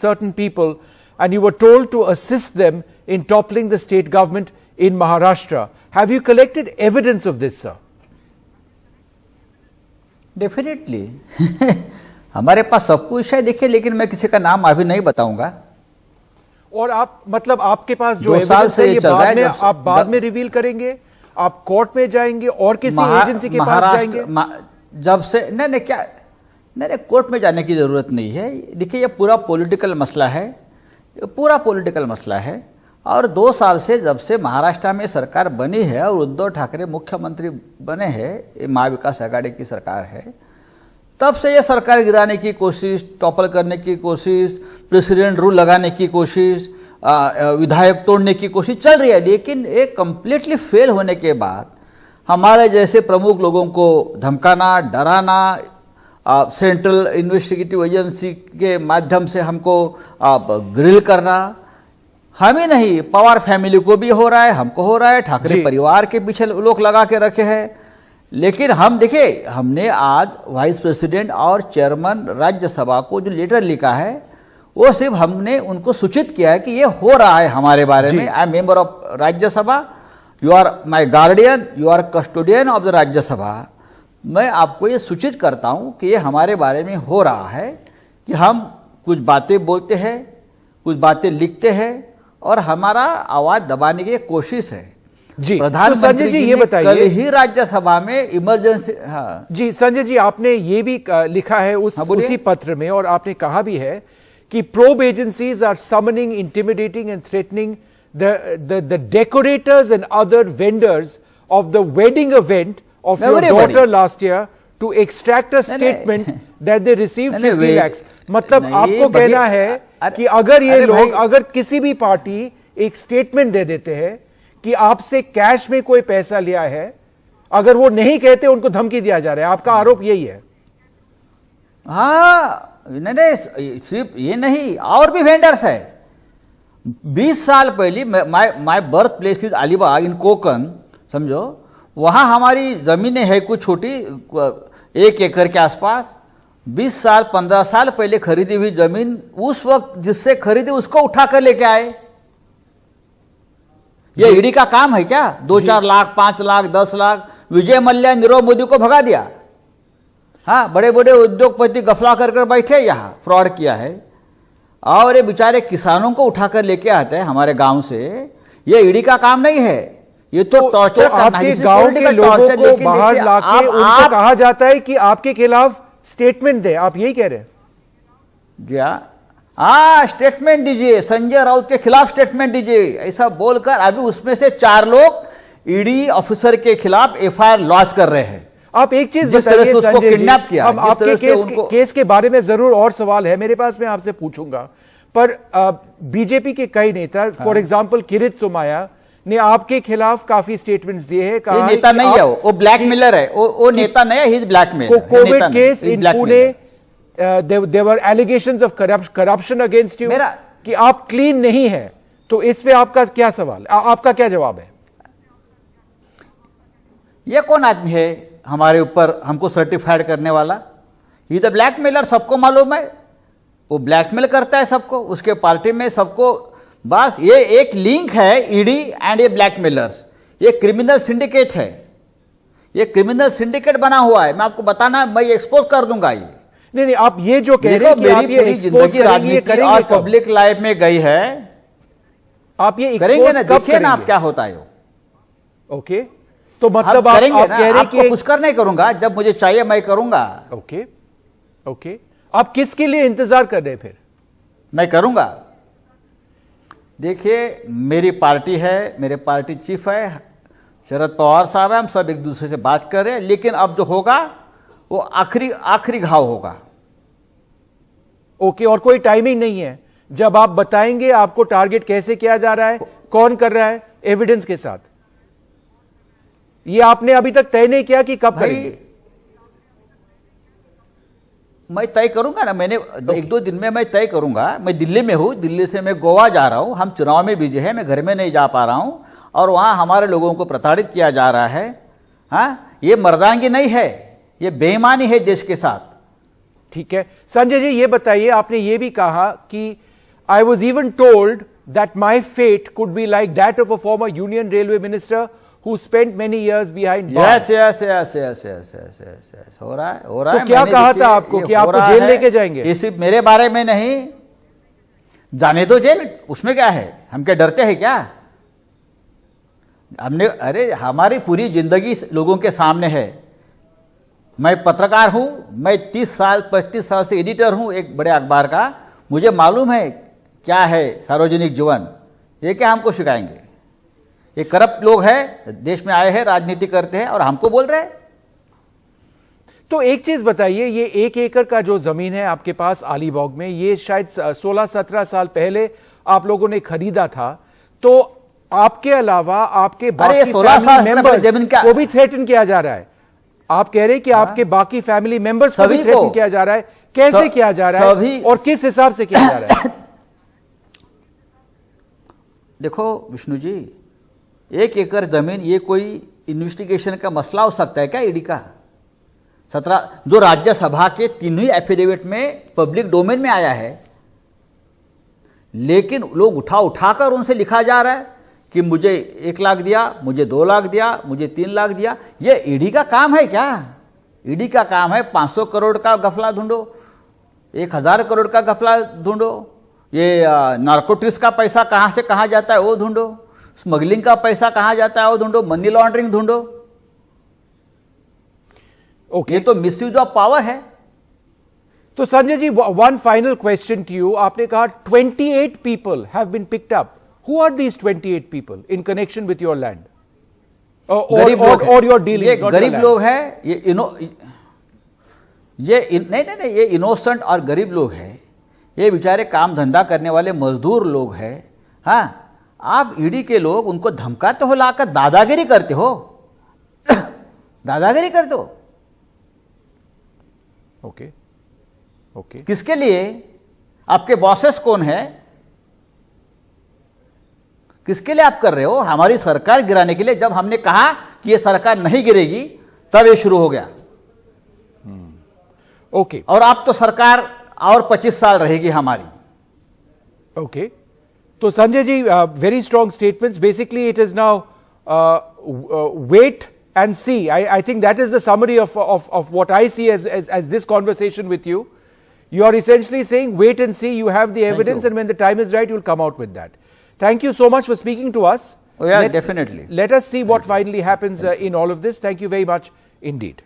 certain people and you were told to assist them in toppling the state government in Maharashtra. Have you collected evidence of this, sir? Definitely हमारे पास सब कुछ है, देखिए, लेकिन मैं किसी का नाम अभी नहीं बताऊंगा। और आप मतलब आपके पास जो एविडेंस है ये बाद में आप बाद में रिवील करेंगे? आप कोर्ट में जाएंगे और किसी एजेंसी के पास जाएंगे? जब से नहीं क्या नहीं कोर्ट में जाने की जरूरत नहीं है। देखिए, ये पूरा पॉलिटिकल मसला है, ये पूरा पॉलिटिकल मसला है। और 2 साल से जब से महाराष्ट्र में सरकार बनी है और उद्धव ठाकरे मुख्यमंत्री बने हैं, महाविकास आघाड़ी की सरकार है, तब से ये सरकार गिराने की कोशिश, टॉपल करने की कोशिश, प्रेसिडेंट रूल लगाने की कोशिश, विधायक तोड़ने की कोशिश चल रही है। लेकिन एक कंप्लीटली फेल होने के बाद हमारे जैसे प्रमुख लोगों को धमकाना, डराना, सेंट्रल इन्वेस्टिगेटिव एजेंसी के माध्यम से हमको ग्रिल करना, हम ही नहीं, पवार फैमिली को भी हो रहा है, हमको हो रहा है, ठाकरे परिवार के पीछे लोग लगा के रखे हैं। लेकिन हम देखिए, हमने आज वाइस प्रेसिडेंट और चेयरमैन राज्यसभा को जो लेटर लिखा है, वो सिर्फ हमने उनको सूचित किया है कि ये हो रहा है हमारे बारे में। I am member of Rajya Sabha, you are my guardian, you are custodian of the Rajya Sabha. मैं आपको ये सूचित करता हूं कि ये हमारे बारे में हो रहा है कि हम कुछ बातें बोलते हैं, कुछ बातें लिखते हैं और हमारा आवाज दबाने की कोशिश है। जी, तो संजय जी ये बताइए, कल ही राज्यसभा में इमरजेंसी। हाँ जी, संजय जी आपने ये भी लिखा है उसी पत्र में, और आपने कहा भी है कि probe agencies are summoning, intimidating and threatening the decorators and other vendors of the wedding event of your daughter last year to extract a statement that they received 50 lakhs. मतलब आपको कहना है कि अगर ये लोग, अगर किसी भी पार्टी एक स्टेटमेंट दे देते हैं कि आपसे कैश में कोई पैसा लिया है, अगर वो नहीं कहते उनको धमकी दिया जा रहा है, आपका आरोप यही है? हाँ, नहीं, सिर्फ ये नहीं, और भी वेंडर्स है। 20 साल पहले my birth place is Alibag in Konkan, समझो, वहां हमारी जमीनें है कुछ छोटी, 1 एकड़ के आसपास। 20 साल 15 साल पहले खरीदी हुई जमीन, उस वक्त जिससे खरीदी उसको उठा कर लेके आए। ये ईडी का काम है क्या? 2-4 लाख, 5 लाख, 10 लाख, विजय मल्ल्या, नीरव मोदी को भगा दिया। हाँ, बड़े बड़े उद्योगपति गफला कर बैठे, यहाँ फ्रॉड किया है। और ये बेचारे किसानों को उठाकर लेके आते हैं हमारे गांव से। ये ईडी का काम नहीं है, ये तो टॉर्चर करना है। आपके गांव के लोगों को बाहर लाके उनको कहा जाता है कि आपके खिलाफ स्टेटमेंट दे, आप यही कह रहे हैं? हाँ, स्टेटमेंट दीजिए, संजय राउत के खिलाफ स्टेटमेंट दीजिए, ऐसा बोलकर अभी उसमें से 4 लोग ईडी ऑफिसर के खिलाफ एफआईआर लॉन्च कर रहे हैं। आप एक चीज बताइए संजय जी, अब आपके केस के बारे में जरूर और सवाल है मेरे पास, मैं आपसे पूछूंगा, पर बीजेपी के कई नेता, फॉर एग्जांपल किरीट सोमैया ने आपके खिलाफ काफी स्टेटमेंट्स दिए हैं। कहा नेता नहीं है, वो ब्लैकमेलर है, वो नेता नहीं है, he is blackmailer. Covid case in Pune, there were allegations of corruption against you, कि आप क्लीन नहीं है, तो इस पे आपका क्या सवाल, आपका क्या जवाब है? ये कौन आदमी है हमारे ऊपर हमको सर्टिफाइड करने वाला? ये तो ब्लैकमेलर, सबको मालूम है, वो ब्लैकमेल करता है सबको, उसके पार्टी में सबको। बस ये एक लिंक है, ईडी एंड ये ब्लैकमेलर्स, ये क्रिमिनल सिंडिकेट है, ये क्रिमिनल सिंडिकेट बना हुआ है। मैं आपको बताना, मैं एक्सपोज कर दूंगा ये। नहीं, आप ये जो कह रहे हैं कि आप ये एक्सपोज करेंगे, और पब्लिक लाइफ में गई है, आप ये करेंगे ना, देखिए ना आप क्या होता है। ओके, तो मतलब आप कह रहे हैं कि कुछ कर नहीं करूंगा, जब मुझे चाहिए मैं करूंगा। ओके ओके, आप किसके लिए इंतजार कर रहे हैं फिर? मैं करूंगा। देखिए, मेरी पार्टी है, मेरे पार्टी चीफ है शरद पवार साहब है, हम सब एक दूसरे से बात कर रहे हैं, लेकिन अब जो होगा वो आखिरी घाव होगा। ओके, और कोई टाइमिंग नहीं है? जब आप बताएंगे आपको टारगेट कैसे किया जा रहा है, कौन कर रहा है, एविडेंस के साथ, ये आपने अभी तक तय नहीं किया कि कब करेंगे? मैं तय करूंगा ना, मैंने 1-2 दिन में मैं तय करूंगा। मैं दिल्ली में हूं, दिल्ली से मैं गोवा जा रहा हूं, हम चुनाव में बिजी हैं, मैं घर में नहीं जा पा रहा हूं, और वहां हमारे लोगों को प्रताड़ित किया जा रहा है। हाँ, ये मर्दानगी नहीं है, ये बेईमानी है देश के साथ। ठीक है, संजय जी ये बताइए, आपने ये भी कहा कि I was even told that my fate could be like that of a former Union Railway Minister who spent many years behind bars. yes. हो रहा है। तो क्या मैंने कहा देखिए, था आपको ये कि हो आपको रहा जेल है। लेके जाएंगे? ये सिर्फ मेरे बारे में नहीं, जाने दो जेल, उसमें क्या है, हम क्या डरते हैं क्या? हमने, अरे हमारी पूरी जिंदगी लोगों के सामने है। मैं पत्रकार हूं, मैं 35 साल से एडिटर हूं एक बड़े अखबार का, मुझे मालूम है क्या है सार्वजनिक जीवन। ये क्या हमको सिखाएंगे? ये करप्ट लोग हैं, देश में आए हैं, राजनीति करते हैं और हमको बोल रहे हैं। तो एक चीज बताइए, ये 1 एकड़ का जो जमीन है आपके पास अलीबाग में, ये शायद 16-17 साल पहले आप लोगों ने खरीदा था, तो आपके अलावा आपके बाकी 16 साल फैमिली मेंबर्स को भी थ्रेटन किया जा रहा है। आप कह रहे हैं कि आपके बाकी फैमिली मेंबर्स को भी थ्रेटन किया जा रहा है। कैसे किया जा रहा है और किस हिसाब से किया जा रहा है? देखो विष्णु जी, 1 एकड़ जमीन ये कोई इन्वेस्टिगेशन का मसला हो सकता है क्या ईडी का? 17 जो राज्यसभा के 3 एफिडेविट में पब्लिक डोमेन में आया है, लेकिन लोग उठाकर उनसे लिखा जा रहा है कि मुझे 1 लाख दिया, मुझे 2 लाख दिया, मुझे 3 लाख दिया। ये ईडी का काम है क्या? ईडी का काम है 500 करोड़ का घपला ढूंढो, 1000 करोड़ का घपला ढूंढो, ये नार्कोटिक्स का पैसा कहां से कहां जाता है वो ढूंढो, स्मगलिंग का पैसा कहां जाता है वो ढूंढो, मनी लॉन्ड्रिंग ढूंढो। ओके, ये तो मिसयूज ऑफ पावर है। तो Sanjay ji, one final question to you. आपने कहा 28 people have been picked up. Who are these 28 people in connection with your land और योर डीलिंग्स? गरीब लोग हैं, ये इनोसेंट और गरीब लोग हैं, ये बेचारे काम धंधा करने वाले मजदूर लोग हैं। हाँ, आप ईडी के लोग उनको धमकाते हो, लाकर दादागिरी करते हो, दादागिरी करते हो। ओके, ओके, किसके लिए? आपके बॉसेस कौन है? किसके लिए आप कर रहे हो? हमारी सरकार गिराने के लिए। जब हमने कहा कि ये सरकार नहीं गिरेगी, तब ये शुरू हो गया। ओके, और आप तो सरकार और 25 साल रहेगी हमारी। ओके, तो Sanjay ji, very strong statements. Basically it is now wait and see. I think that is the summary of what I see as this conversation with you. You are essentially saying wait and see, you have the evidence, and when the time is right, you'll come out with that. Thank you so much for speaking to us. Oh yeah, definitely. Let us see what finally happens in all of this. Thank you very much indeed.